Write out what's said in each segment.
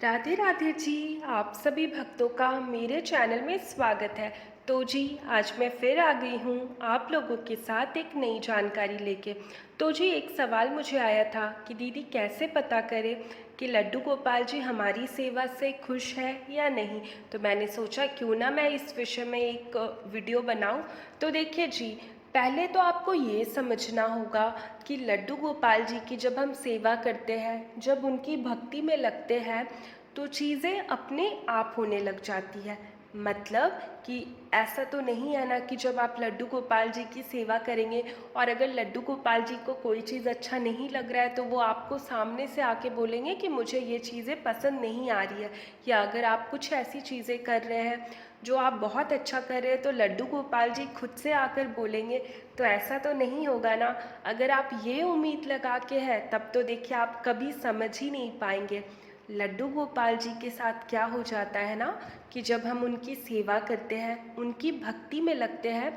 राधे राधे जी। आप सभी भक्तों का मेरे चैनल में स्वागत है। तो जी, आज मैं फिर आ गई हूँ आप लोगों के साथ एक नई जानकारी लेके। तो जी, एक सवाल मुझे आया था कि दीदी कैसे पता करें कि लड्डू गोपाल जी हमारी सेवा से खुश है या नहीं। तो मैंने सोचा क्यों ना मैं इस विषय में एक वीडियो बनाऊं। तो देखिए जी, पहले तो आपको ये समझना होगा कि लड्डू गोपाल जी की जब हम सेवा करते हैं, जब उनकी भक्ति में लगते हैं, तो चीज़ें अपने आप होने लग जाती है। मतलब कि ऐसा तो नहीं है ना कि जब आप लड्डू गोपाल जी की सेवा करेंगे और अगर लड्डू गोपाल जी को कोई चीज़ अच्छा नहीं लग रहा है तो वो आपको सामने से आके बोलेंगे कि मुझे ये चीज़ें पसंद नहीं आ रही है। या अगर आप कुछ ऐसी चीज़ें कर रहे हैं जो आप बहुत अच्छा कर रहे हैं तो लड्डू गोपाल जी खुद से आकर बोलेंगे। तो ऐसा तो नहीं होगा ना। अगर आप ये उम्मीद लगा के हैं तब तो देखिए आप कभी समझ ही नहीं पाएंगे। लड्डू गोपाल जी के साथ क्या हो जाता है ना कि जब हम उनकी सेवा करते हैं, उनकी भक्ति में लगते हैं,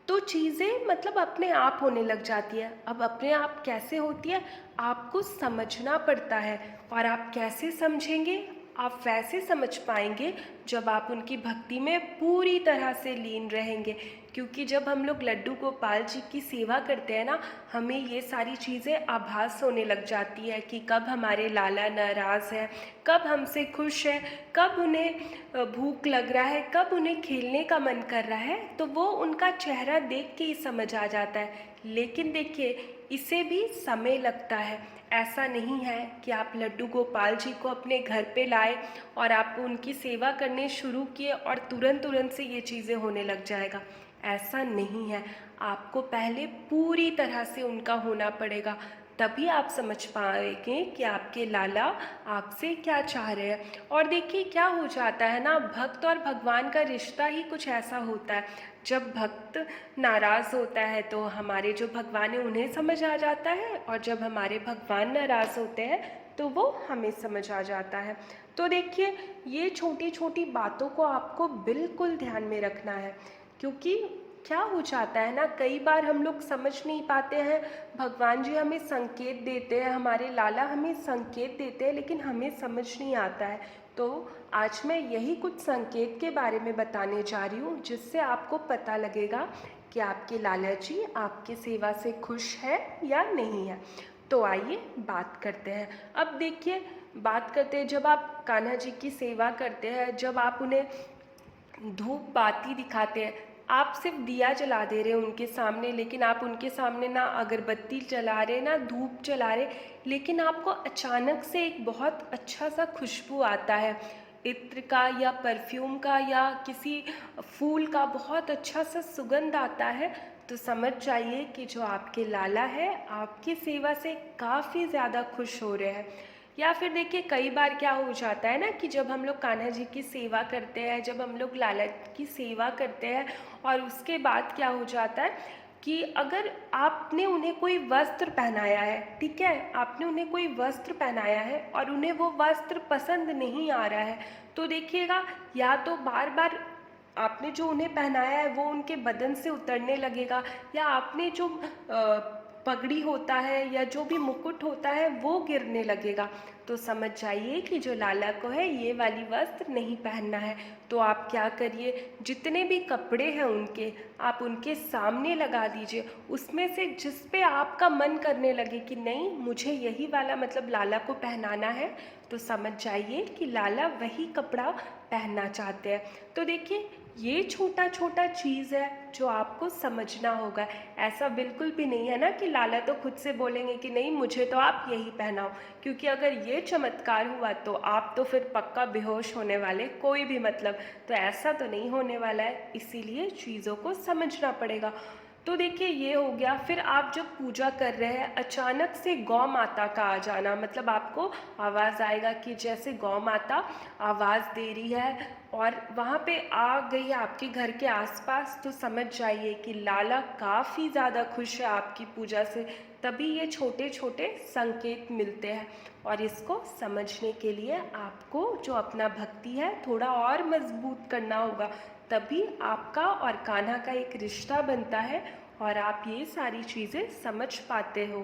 तो चीज़ें मतलब अपने आप होने लग जाती है। अब अपने आप कैसे होती है, आपको समझना पड़ता है। और आप कैसे समझेंगे? आप वैसे समझ पाएंगे जब आप उनकी भक्ति में पूरी तरह से लीन रहेंगे। क्योंकि जब हम लोग लड्डू गोपाल जी की सेवा करते हैं ना, हमें ये सारी चीज़ें आभास होने लग जाती है कि कब हमारे लाला नाराज़ है, कब हमसे खुश है, कब उन्हें भूख लग रहा है, कब उन्हें खेलने का मन कर रहा है। तो वो उनका चेहरा देख के ही समझ आ जाता है। लेकिन देखिए, इसे भी समय लगता है। ऐसा नहीं है कि आप लड्डू गोपाल जी को अपने घर पे लाए और आप उनकी सेवा करने शुरू किए और तुरंत तुरंत से ये चीज़ें होने लग जाएगा। ऐसा नहीं है। आपको पहले पूरी तरह से उनका होना पड़ेगा, तभी आप समझ पाएंगे कि आपके लाला आपसे क्या चाह रहे हैं। और देखिए क्या हो जाता है ना, भक्त और भगवान का रिश्ता ही कुछ ऐसा होता है। जब भक्त नाराज़ होता है तो हमारे जो भगवान है उन्हें समझ आ जाता है, और जब हमारे भगवान नाराज़ होते हैं तो वो हमें समझ आ जाता है। तो देखिए, ये छोटी छोटी बातों को आपको बिल्कुल ध्यान में रखना है। क्योंकि क्या हो जाता है ना, कई बार हम लोग समझ नहीं पाते हैं। भगवान जी हमें संकेत देते हैं, हमारे लाला हमें संकेत देते हैं, लेकिन हमें समझ नहीं आता है। तो आज मैं यही कुछ संकेत के बारे में बताने जा रही हूँ, जिससे आपको पता लगेगा कि आपके लाला जी आपकी सेवा से खुश है या नहीं है। तो आइए बात करते हैं। अब देखिए, बात करते हैं जब आप कान्हा जी की सेवा करते हैं, जब आप उन्हें धूप बाती दिखाते हैं। आप सिर्फ दिया जला दे रहे हैं उनके सामने, लेकिन आप उनके सामने ना अगरबत्ती जला रहे ना धूप जला रहे, लेकिन आपको अचानक से एक बहुत अच्छा सा खुशबू आता है, इत्र का या परफ्यूम का या किसी फूल का बहुत अच्छा सा सुगंध आता है। तो समझ जाइए कि जो आपके लाला है आपकी सेवा से काफ़ी ज़्यादा खुश हो रहे हैं। या फिर देखिए, कई बार क्या हो जाता है ना कि जब हम लोग कान्हा जी की सेवा करते हैं, जब हम लोग लाला की सेवा करते हैं, और उसके बाद क्या हो जाता है कि अगर आपने उन्हें कोई वस्त्र पहनाया है, ठीक है, आपने उन्हें कोई वस्त्र पहनाया है और उन्हें वो वस्त्र पसंद नहीं आ रहा है, तो देखिएगा, या तो बार बार आपने जो उन्हें पहनाया है वो उनके बदन से उतरने लगेगा, या आपने जो पगड़ी होता है या जो भी मुकुट होता है वो गिरने लगेगा। तो समझ जाइए कि जो लाला को है ये वाली वस्त्र नहीं पहनना है। तो आप क्या करिए, जितने भी कपड़े हैं उनके, आप उनके सामने लगा दीजिए। उसमें से जिस पे आपका मन करने लगे कि नहीं मुझे यही वाला मतलब लाला को पहनाना है, तो समझ जाइए कि लाला वही कपड़ा पहनना चाहते हैं। तो देखिए, ये छोटा छोटा चीज़ है जो आपको समझना होगा। ऐसा बिल्कुल भी नहीं है ना कि लाला तो खुद से बोलेंगे कि नहीं मुझे तो आप यही पहनाओ, क्योंकि अगर ये चमत्कार हुआ तो आप तो फिर पक्का बेहोश होने वाले, कोई भी मतलब। तो ऐसा तो नहीं होने वाला है, इसीलिए चीज़ों को समझना पड़ेगा। तो देखिए, ये हो गया। फिर आप जब पूजा कर रहे हैं, अचानक से गौ माता का आ जाना, मतलब आपको आवाज़ आएगा कि जैसे गौ माता आवाज़ दे रही है और वहाँ पे आ गई आपके घर के आसपास, तो समझ जाइए कि लाला काफ़ी ज़्यादा खुश है आपकी पूजा से। तभी ये छोटे छोटे संकेत मिलते हैं। और इसको समझने के लिए आपको जो अपना भक्ति है थोड़ा और मजबूत करना होगा, तभी आपका और कान्हा का एक रिश्ता बनता है और आप ये सारी चीज़ें समझ पाते हो।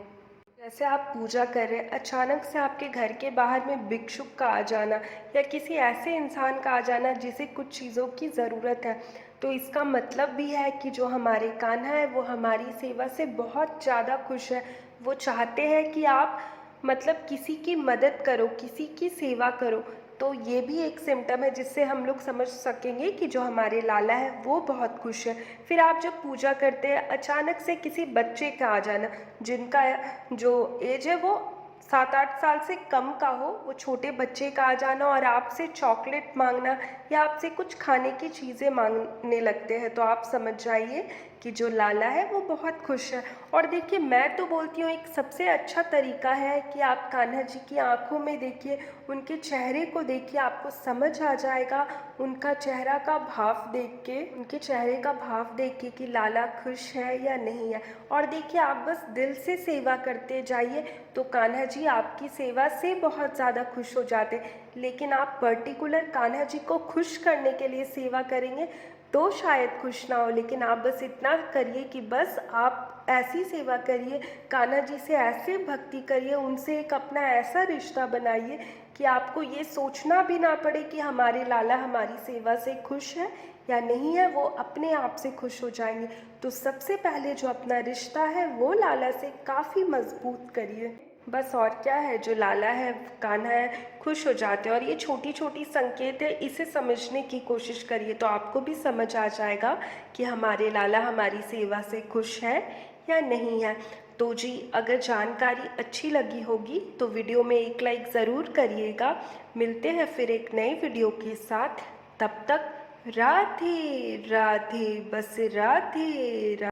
जैसे आप पूजा कर रहे हैं, अचानक से आपके घर के बाहर में भिक्षुक का आ जाना या किसी ऐसे इंसान का आ जाना जिसे कुछ चीज़ों की ज़रूरत है, तो इसका मतलब भी है कि जो हमारे कान्हा है वो हमारी सेवा से बहुत ज़्यादा खुश है। वो चाहते हैं कि आप मतलब किसी की मदद करो, किसी की सेवा करो। तो ये भी एक सिम्टम है जिससे हम लोग समझ सकेंगे कि जो हमारे लाला है वो बहुत खुश है। फिर आप जब पूजा करते हैं, अचानक से किसी बच्चे का आ जाना जिनका जो एज है वो 7-8 साल से कम का हो, वो छोटे बच्चे का आ जाना और आपसे चॉकलेट मांगना या आपसे कुछ खाने की चीज़ें मांगने लगते हैं, तो आप समझ जाइए कि जो लाला है वो बहुत खुश है। और देखिए, मैं तो बोलती हूँ एक सबसे अच्छा तरीका है कि आप कान्हा जी की आंखों में देखिए, उनके चेहरे को देखिए, आपको समझ आ जाएगा उनका चेहरा का भाव देख के, उनके चेहरे का भाव देख के कि लाला खुश है या नहीं है। और देखिए, आप बस दिल से सेवा करते जाइए तो कान्हा जी आपकी सेवा से बहुत ज़्यादा खुश हो जाते। लेकिन आप पर्टिकुलर कान्हा जी को खुश करने के लिए सेवा करेंगे तो शायद खुश ना हो, लेकिन आप बस इतना करिए कि बस आप ऐसी सेवा करिए, कान्हा जी से ऐसे भक्ति करिए, उनसे एक अपना ऐसा रिश्ता बनाइए कि आपको ये सोचना भी ना पड़े कि हमारे लाला हमारी सेवा से खुश है या नहीं है, वो अपने आप से खुश हो जाएंगे। तो सबसे पहले जो अपना रिश्ता है वो लाला से काफ़ी मजबूत करिए। बस और क्या है, जो लाला है कान्हा है खुश हो जाते हैं। और ये छोटी छोटी संकेत है, इसे समझने की कोशिश करिए तो आपको भी समझ आ जाएगा कि हमारे लाला हमारी सेवा से खुश है या नहीं है। तो जी, अगर जानकारी अच्छी लगी होगी तो वीडियो में एक लाइक ज़रूर करिएगा। मिलते हैं फिर एक नए वीडियो के साथ, तब तक राधे राधे, बस राधे राधे।